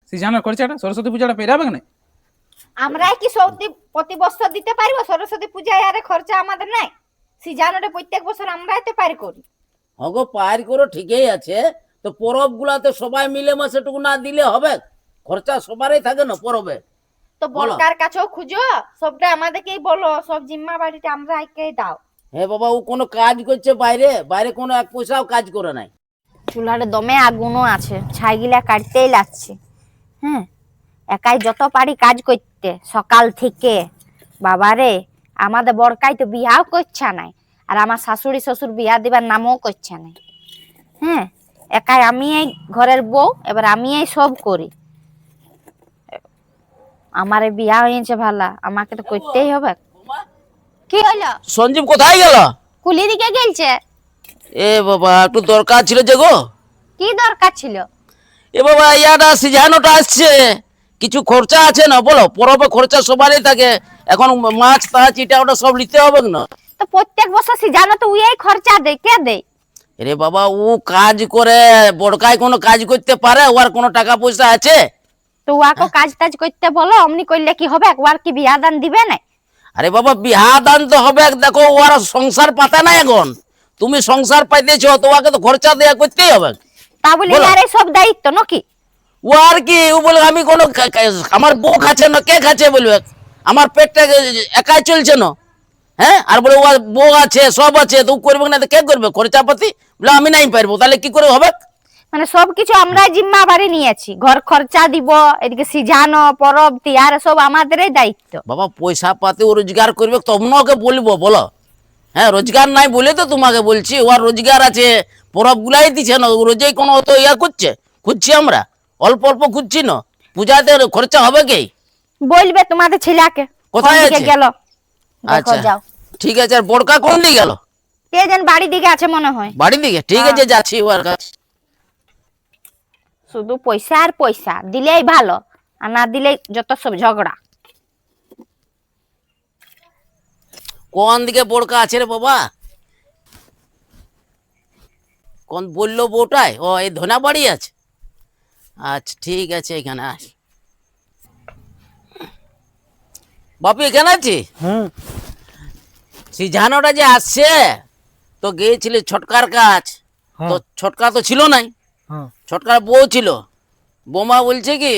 সিজনের খরচাটা সরস্বতী পূজাটা পেরাবে না? আমরা কি সৌদি প্রতি বছর দিতে পারবো সরস্বতী পূজায়? আরে খরচা আমাদের নাই? সিজনের প্রত্যেক বছর আমরাই তো পার করি। হগো পার করো ঠিকই আছে, তো পরব গুলাতে সবাই মিলে মাসেটুকু না দিলে হবে? খরচা সবারই থাকে না পরবে। তো বড়কার কাছেও খুঁজো, সবটা আমাদেরকেই বলো, সব জিম্মা বাড়িটা আমরা একাই দাও। হে বাবা, ও কোনো কাজ করছে বাইরে? বাইরে কোনো এক পয়সাও কাজ করে নাই। চুলার দমে আগুনও আছে, ছাইগুলা কাটতেই লাগছে। হ্যাঁ, একাই যত পারি কাজ করতে সকাল থেকে। বাবারে, আমাদের বড়কাই তো বিয়াও করছে নাই, আর আমার শাশুড়ি শ্বশুর বিয়া দিবার নামও করছে নাই। হ্যাঁ, একাই আমি এই ঘরের বউ, এবার আমি এই সব করি। আমার বিয়া হয়েছে ভালা, আমাকে তো করতেই হবে। কি হলো? সঞ্জীব কোথায় গেল? কুলি দিকে গেলছে। এ বাবা, একটু দরকার ছিল যে গো। কি দরকার ছিল? এ বাবা, ইয়াটা সিজানোটা আসছে, কিছু খরচা আছে না বলো? পরবে খরচা সবারই থাকে, এখন মাছ তাছ এটা ওটা সব নিতে হবে না? তো প্রত্যেক বছর সিজানো তো উই খরচা দেয়, কে দেয়? রে বাবা, ও কাজ করে, বড়কায় কোনো কাজ করতে পারে? ওর কোনো টাকা পয়সা আছে? তো ওয়াকে কাজ টাজ করতে বলো, অমনি করলে কি হবে? ওয়ার কি বিয়া দান দিবে না? আরে বাবা, বিহা দান তো হবে, দেখো ওর সংসার পাতা না এখন। তুমি সংসার পাইতেছো তো ওকে তো খরচা দেয়া করতেই হবে। তা বলে ইয়ার সব দায়িত্ব নাকি? ও আর কি, ও বলে আমি কোনো আমার বউ খাচ্ছে না, কে খাচ্ছে বলবে? আমার পেটটা একাই চলছে না, হ্যাঁ? আর বলে ও বউ আছে, সব আছে, তো ও করবে না তো কে করবে খরচাপাতি? বলে আমি নাই পারবো, তাহলে কি করে হবে? মানে সবকিছু আমরা জিম্মা বাড়ি নিয়েছি, ঘর খরচা দিব, এদিকে সিজানো পরব তিয়ার সব আমাদেরই দায়িত্ব। বাবা, পয়সা পাতি ও রোজগার করবে তখন ওকে বলবো, বলো? হ্যাঁ, রোজগার নাই বলে তো তোমাকে বলছি। ওর রোজগার আছে, পরব গুলাই দিচ্ছে না, রোজেই কোনো অত ইয়া করছে? খুঁজছি আমরা, অল্প অল্প খুঁজছি না, পূজাতে খরচা হবে কি? বলবে তোমাদের ছেলেকে কোথায় আছে? গেল, দেখো আচ্ছা যাও। ঠিক আছে। আর বড়কা কোন দিকে গেল? কে যেন বাড়ি দিকে আছে মনে হয়। বাড়ির দিকে? ঠিক আছে, যাচ্ছি ওর কাছে। শুধু পয়সা আর পয়সা, দিলেই ভালো, আর না দিলেই যত সব ঝগড়া। কোন দিকে বড়কা আছে রে বাবা? কোন বললো বউটাই? ও, এই ধনা বাড়ি আছে। আচ্ছা ঠিক আছে, এখানে আস। বাপি এখানে আছি। সেই জানোটা যে আসছে, তো গিয়েছিলি ছটকার কাজ, তো ছটকা তো ছিল নাই, ছটকার বউ ছিল। বৌমা বলছে কি,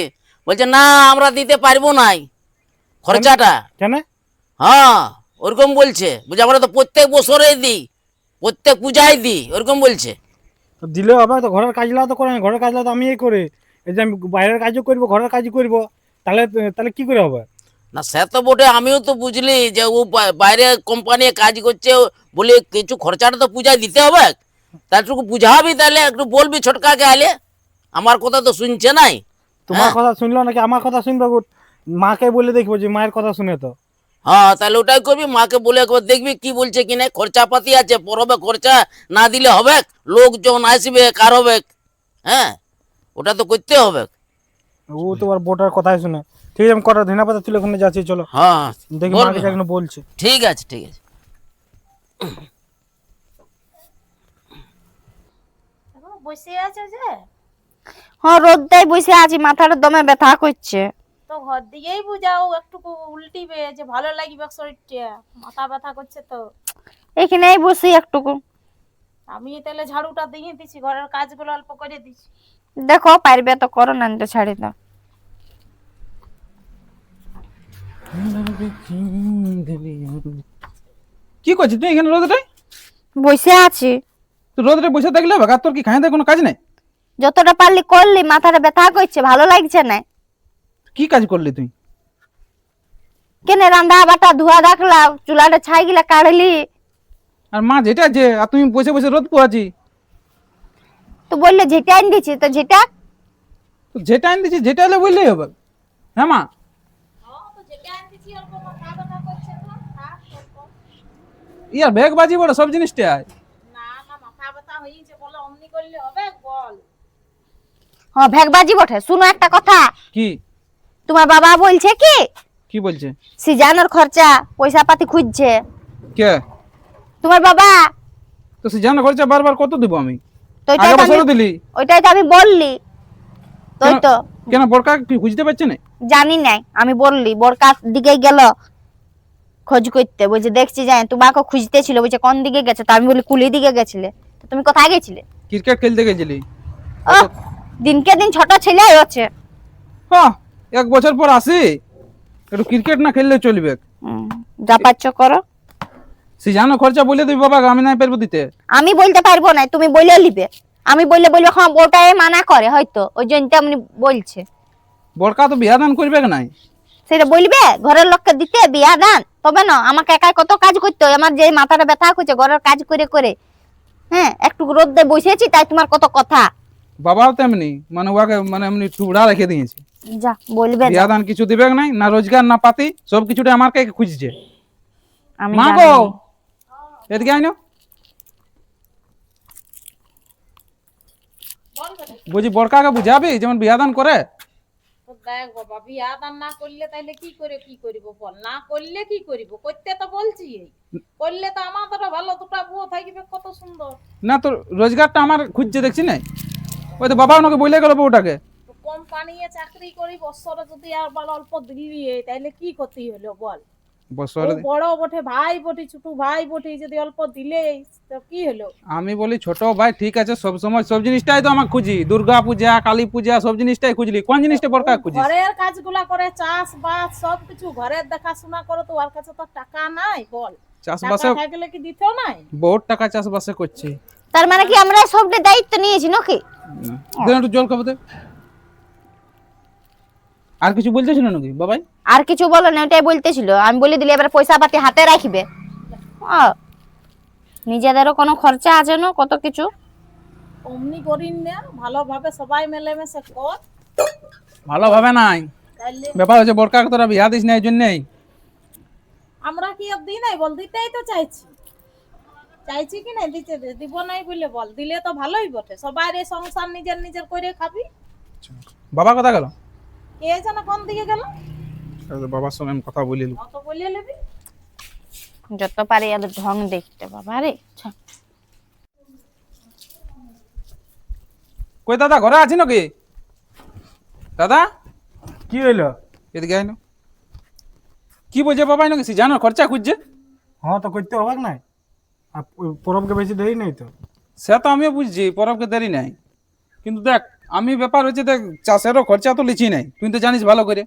বলছে না আমরা দিতে পারবো নাই খরচাটা। কেন? হ্যাঁ, ওরকম বলছে। বলছে আমরা তো প্রত্যেক বছরেই দিই, প্রত্যেক পূজায় দিই, ওরকম বলছে। তো দিলেও হবে তো, ঘরের কাজগুলো তো করে না, ঘরের কাজগুলো তো আমিই করে। এই যে আমি বাইরের কাজও করবো, ঘরের কাজও করবো, তাহলে তাহলে কি করে হবে? না সে তো বটে, আমিও তো বুঝলি যে ও বাইরে কোম্পানি কাজ করছে, বলে কিছু খরচাটা তো পূজায় দিতে হবে, তারটুকু বুঝাবি, তাহলে একটু বলবি ছোটকাকে আলে। আমার কথা তো শুনছে নাই। তোমার কথা শুনলো নাকি আমার কথা শুনবে? মাকে বলে দেখবো যে মায়ের কথা শুনে তো। হ্যাঁ, তাহলে ওটাই করবি, মাকে বলে একবার দেখবি কি বলছে কি না। খরচাপাতি আছে, পরবে খরচা না দিলে হবে? লোকজন আসবে, কার হবে? হ্যাঁ, ওটা তো করতে হবে। ও তো আর বোটার কথাই শুনে। ঠিক আছে, আমি কটা ধনে পাতা তুলে ওখানে যাচ্ছি, চলো। হ্যাঁ, দেখি বলবি। মাকে একজন বলছে। ঠিক আছে ঠিক আছে। বসে আছে যে? হ্যাঁ, রোদটাই বসে আছি, মাথাটা দমে ব্যথা করছে। তো ঘর দিকেই বুঝাও, একটু উল্টিবে যে ভালো লাগবে শরীরটা, মাথা ব্যথা করছে তো। এখানেই বসি একটুকু। আমি তাহলে ঝাড়ুটা দিয়ে দিচ্ছি, ঘরের কাজগুলো অল্প করে দিচ্ছি। দেখো পারবে তো করো, না তো ছাড়ি দাও। কি করছিস তুই এখানে রোদটাই? বসে আছি। তো রোদটা বসে থাকলে হবে, আর তোর কি খাইতে কোনো কাজ নাই? যতটা পারলি করলি, মাথাটা ব্যথা করছে, ভালো লাগছে না। কি কাজ করলি তুই? কেনে রান্না বাটা ধোয়া রাখলাম, চুলাটা ছাই গিলা কাটলি। আর মা যেটা আছে, আর তুমি বসে বসে রোদ পোয়াছি। তো বললে যেটা আন দিছি, তো যেটা তো যেটা আন দিচ্ছি, যেটা হলে বললেই হবে। হ্যাঁ মা, ইয়ার ব্যাগ বাজি বড় সব জিনিসটা। না না, মাথা ব্যথা হয়েছে বলে অমনি করলে হবে? বল। হ্যাঁ, ভেগবাজি বটে। শুনো একটা কথা, কি? তোমার বাবা বলছে কি কি বলছে? সিজানোর খরচা পয়সা পাতি খুঁজছে। কে? তোমার বাবা। তো সে জানা খরচা বারবার কত দিব আমি? তো ওইটাই আগে তো আমি, বছরও দিলি। ওইটাই তো আমি বললি। তোই তো কেন বড়কা কি খুঁজতে পারছে না? জানি নাই, আমি বললি বরকার দিকে গেল খোঁজ করতে, বলছে দেখছি যাই তোমাকে খুঁজতে ছিল, বলছে কোন দিকে গেছে, তো আমি বলি কুলি দিকে গেছিলে, তো তুমি কোথায় গেছিলে? ক্রিকেট খেলতে গেছিলি? ও দিনকে দিন ছোট ছেলে হচ্ছে। হ্যাঁ, 1 বছর পর আসি, একটু ক্রিকেট না খেললে চলবে? যা পাচ্ছ করো। সে জানো খরচা বলে দিবি বাবাকে, আমি নাই পারবো দিতে। আমি বলতে পারবো না, তুমি বলে নিবে। আমি বললে বলবে হ্যাঁ ওটাই মানা করে হয়তো, ওই জন্য তেমনি বলছে। বড়কা তো বিয়া দান করবে নাই? সেটা বলবে ঘরের লোককে দিতে বিয়া দান, তবে না আমাকে একাই কত কাজ করতে হয়, আমার যে মাথাটা ব্যথা করছে ঘরের কাজ করে করে। হ্যাঁ, একটু রোদে বসেছি তাই তোমার কত কথা। বাবাও তেমনি, মানে ওকে মানে এমনি টুকরা রেখে দিয়েছে। যা বলবে বিয়া দান কিছু দিবে নাই, না রোজগার না পাতি, সব কিছুটা আমার কাছে খুঁজছে। আমি মা জানি গো, না। এদিকে আইনো। বুঝি বড়কাকে বুঝাবি যেমন বিয়া দান করে। তো দেখ বাবা, বিয়া দান না করলে তাইলে কি করে কি করিব বল? না করলে কি করিব? করতে তো বলছি, করলে তো আমাদেরও ভালো, দুটা বউ থাকবে কত সুন্দর। না তো রোজগারটা আমার খুঁজছে দেখছি না, ওই তো বাবা ওনাকে বলে গেল বউটাকে। তো কোম্পানিতে চাকরি করি, বছরে যদি আবার অল্প দিলি তাইলে কি ক্ষতি হলো বল? বছরে ও বড় বটে, ভাই বটে, ছোট ভাই বটে, যদি অল্প দিলে তো কি হলো? আমি বলি ছোট ভাই ঠিক আছে, সব সময় সব জিনিসটাই তো আমাকে খুঁজি, দুর্গা পূজা কালী পূজা সব জিনিসটাই খুঁজলি, কোন জিনিসটা বড়কা খুঁজিস? ঘরের কাজগুলা করে, চাষ বাস সবকিছু ঘরের দেখাশোনা করে, তো ওর কাছে তো টাকা নাই বল? চাষবাসে টাকা থাকলে কি দিতেও নাই? বহুত টাকা চাষবাসে করছি। তার মানে কি আমরা সবটা দায়িত্ব নিয়েছি নাকি? দেন একটু জল খাবো দে। আর কিছু বলতেছিল নাকি বাবাই? আর কিছু বলো না, ওটাই বলতেছিল। আমি বলে দিলি এবার পয়সা পাতি হাতে রাখবে। নিজেদেরও কোনো খরচা আছে না, কত কিছু। অমনি করিন না, ভালোভাবে সবাই মেলেমেশে কর। ভালোভাবে নাই, তাইলে ব্যাপার হচ্ছে বড়কাকে তোরা বিয়া দিস না এই জন্যই। আমরা কি আর দিই নাই বল? দিতেই তো চাইছি, চাইছি কি নাই দিতে, দিব নাই বলে বল? দিলে তো ভালোই বটে, সবাই এই সংসার নিজের নিজের করে খাবি। বাবা কথা গেল, কে যেন কোন দিকে গেল, বাবার সঙ্গে আমি কথা বলিল। অত বলিয়ে নেবি। যত পারে এদের ঢং দেখতে বাবা রে। কই দাদা ঘরে আছি নাকি? দাদা কি হইলো? এদিকে আইনো। কি বলছে বাবাই নাকি সে জানো খরচা খুঁজছে? হ্যাঁ, তো করতে হবে নাই, আর পরবকে বেশি দেরি নেই তো। সে তো আমিও বুঝছি পরবকে দেরি নাই, কিন্তু দেখ আমি ব্যাপার হচ্ছে দেখ চাষেরও খরচা তো লিচি নাই, তুই তো জানিস ভালো করে।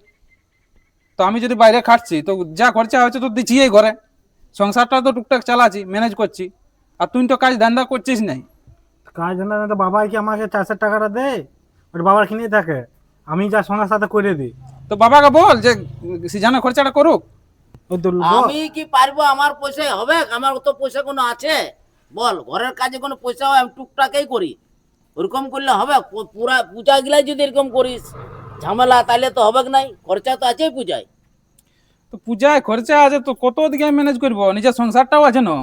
তো আমি যদি বাইরে খাটছি তো যা খরচা হচ্ছে তো দিচ্ছি এই ঘরে, সংসারটা তো টুকটাক চালাচ্ছি, ম্যানেজ করছি। আর তুই তো কাজ ধান্দা করছিস নাই। কাজ জানা তো বাবাই কি আমাকে 400 টাকাটা দেয়, ওটা বাবার কিনে থাকে, আমি যা সঙ্গে সাথে করে দিই। তো বাবাকে বল যে সে জানো খরচাটা করুক। ওই তো আমি কি পারবো? আমার পয়সায় হবে? আমার তো পয়সা কোনো আছে বল? ঘরের কাজে কোনো পয়সা হয়? আমি টুকটাকেই করি, ওরকম করলে হবে? পুরা পূজা গিলাই যদি এরকম করিস ঝামেলা, তাহলে তো হবে নাই, খরচা তো আছেই পূজায়। তো পূজায় খরচা আছে তো কত দিকে আমি ম্যানেজ করবো, নিজের সংসারটাও আছে না।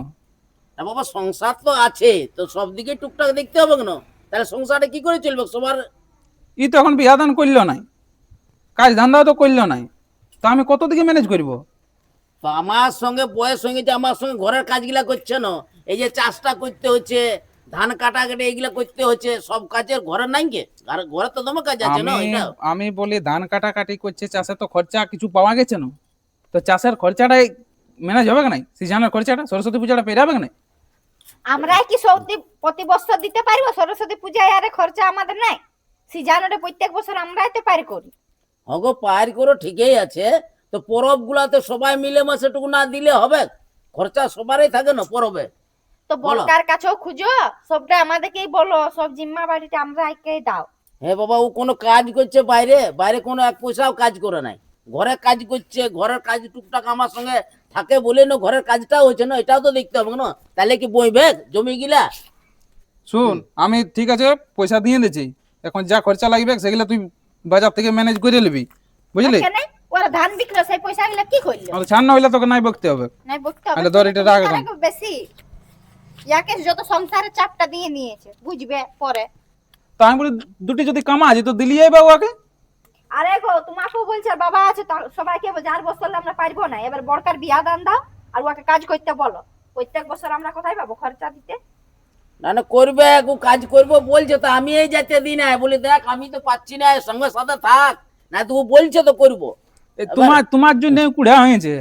তা বাবা সংসার তো আছে, তো সব দিকে টুকটাক দেখতে হবে না? তাহলে সংসারটা কি করে চলবে সবার? ই তো এখন বিয়া দান করলো নাই, কাজ ধান্দাও তো করলো নাই, তো আমি কত দিকে ম্যানেজ করবো? তো আমার সঙ্গে বয়স সঙ্গে যে আমার সঙ্গে ঘরের কাজগুলা করছে না, এই যে চাষটা করতে হচ্ছে, ধান কাটাকাটি এইগুলা করতে হচ্ছে, সব কাজের ঘরে নাই কে? ঘরে তো তোমার কাজ আছে না আমি এটা? আমি বলি ধান কাটাকাটি করছে, চাষে তো খরচা কিছু পাওয়া গেছে না, তো চাষের খরচাটাই ম্যানেজ হবে নাই, সিজনের খরচাটা সরস্বতী পূজাটা পেরাবে না। আমরা কি সৌদি প্রতি বছর দিতে পারবো? সরস্বতী পূজায় আরে খরচা আমাদের নাই? সিজনটা প্রত্যেক বছর আমরা এতে পারি করি। হগো পার করো ঠিকই আছে, তো পরব গুলাতে সবাই মিলে মাসে টুকু না দিলে হবে? খরচা সবারই থাকে না পরবে। তো বলো। বড়কার কাছেও খুঁজো, সবটা আমাদেরকেই বলো, সব জিম্মা বাড়িটা আমরা একেই দাও। হ্যাঁ বাবা, ও কোনো কাজ করছে বাইরে, বাইরে কোনো এক পয়সাও কাজ করে নাই, ঘরে কাজ করছে, ঘরের কাজ টুকটাক আমার সঙ্গে থাকে বলে না ঘরের কাজটাও হচ্ছে না, এটাও তো দেখতে হবে না? তাহলে কি বইবে জমি গিলা? শুন আমি ঠিক আছে পয়সা দিয়ে দিচ্ছি, এখন যা খরচা লাগবে সেগুলো তুই বাজার থেকে ম্যানেজ করে নিবি, বুঝলি? কেন ওরা ধান বিক্রি সেই পয়সা গুলা কি করলো? আর ছাড় না হইলে তোকে নাই বকতে হবে। নাই বকতে আরে ধর এটা রাখ এখন। হবে বেশি ইয়াকে যত সংসারের চাপটা দিয়ে নিয়েছে বুঝবে পরে। তো আমি বলি দুটি যদি কামা আছে তো দিলিয়ে বা ওকে। আরে গো তোমাকেও বলছে আর বাবা আছে, সবাইকে বলছে আর বছর আমরা পারবো না, এবার বড়কার বিয়া দান দাও আর ওকে কাজ করতে বলো। প্রত্যেক বছর আমরা কোথায় পাবো খরচা দিতে? না না করবে, ও কাজ করবো বলছে তো, আমি এই যেতে দিই না, বলি দেখ আমি তো পাচ্ছি না, সঙ্গে সাথে থাক না, তো ও বলছে তো করবো। তোমার জন্য কুড়া হয়েছে।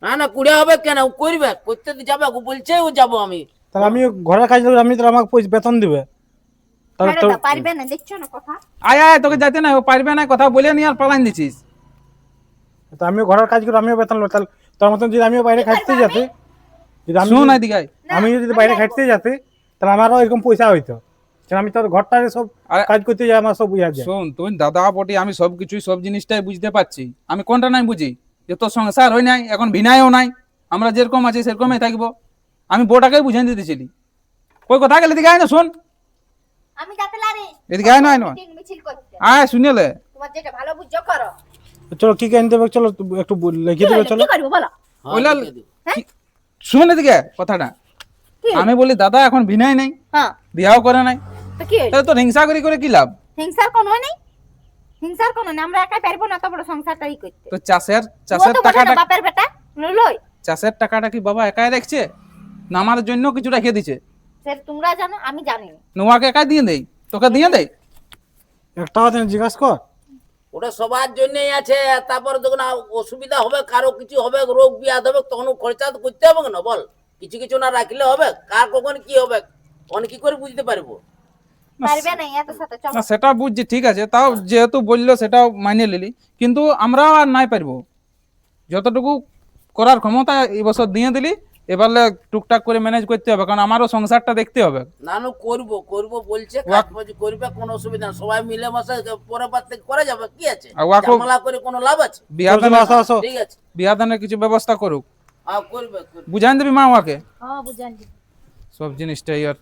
না না কুড়ে হবে কেন, ও করবে, করতে তো যাবে, ও বলছে ও যাবো আমি। তাহলে আমি ঘরের কাজ করলে আমি তাহলে আমাকে বেতন দিবে তাহলে ছেড়ে তো দাও, পারবে না, দেখছো না কথা। আয় আয়, তোকে যাইতে না, ও পারবে না কথা বলে নিয়ে আর পালাইন দিছিস। তো আমিও ঘরের কাজ করে আমিও বেতন নেবো, তাহলে তোর মতন যদি আমিও বাইরে খাটতে যেতে, যদি আমি শোন এদিকে আয়। আমি যদি বাইরে খাটতে যেতে তাহলে আমারও এরকম পয়সা হইতো, কারণ আমি তোর ঘরটারে সব আরে- কাজ করতে যাই, আমার সব বুঝা যায়। শোন, তুই দাদা বটি, আমি সবকিছুই সব জিনিসটাই বুঝতে পারছি, আমি কোনটা নাই বুঝি যে তোর সংসার হয় নাই, এখন ভিনায়ও নাই, আমরা যেরকম আছি সেরকমই থাকবো। আমি বউটাকেই বুঝাই দিতেছিলি। কই কথা গেলে এদিকে আয় না, শোন আমি যাতে লারি এদিকে আয়, নয় নয় মিটিং মিছিল করতে, আয়, শুনেলে তোমার যেটা ভালো বুঝছো করো। চলো কি কিনতে হবে, চলো একটু লিখে দেবে, চলো। কি করবো বলো? হ্যাঁ, ওইলা লিখে দিও। শুন এদিকে কথাটা। কি? আমি বলি দাদা এখন ভিনাই নাই, হ্যাঁ, বিয়াও করে নাই, তো কি হইলো? তাহলে তোর হিংসা করে কি লাভ? হিংসার কোনো নেই, হিংসার কোনো নেই, আমরা একাই পারবো না তো বড় সংসারটাই করতে। তো চাষের ও তো বোঝে টাকাটা, না, বাপের বেটা লই, চাষের টাকাটা কি বাবা একাই রাখছে না আমার জন্য কিছু রেখে দিছে? সে তোমরা জানো, আমি জানি না। নোয়াকে একাই দিয়ে দেই, তোকে দিয়ে দেয়? একটা কথা জিজ্ঞাসা কর, ওটা সবার জন্যই আছে, তারপর যখন অসুবিধা হবে, কারো কিছু হবে, রোগ বিয়াদ হবে, তখন ও খরচা তো করতে হবে না, বল। কিছু কিছু না রাখলে হবে, কার কখন কি হবে অনেক কি করে বুঝতে পারবো। পারবে না এত সাথে, চলো। না সেটা বুঝছি, ঠিক আছে, তাও যেহেতু বললো সেটাও মানিয়ে নিলি, কিন্তু আমরাও আর নাই পারবো। যতটুকু করার ক্ষমতা এই বছর দিয়ে দিলি, এবারে টুকটাক করে ম্যানেজ করতে হবে, কারণ আমারও সংসারটা দেখতে হবে। নানু করবো করবো বলছে, কাজ বাজ করবে, কোনো অসুবিধা না, সবাই মিলে মাসে পরে পার থেকে করে যাবে, কি আছে, আর ওয়াকেও- ঝামেলা করে কোনো লাভ আছে? বিয়া চলো, আসো আসো। ঠিক আছে, বিয়া দানের কিছু ব্যবস্থা করুক, করবে। বুঝাই দিবি মা ওকে হ্যাঁ বুঝান। সব জিনিসটাই আর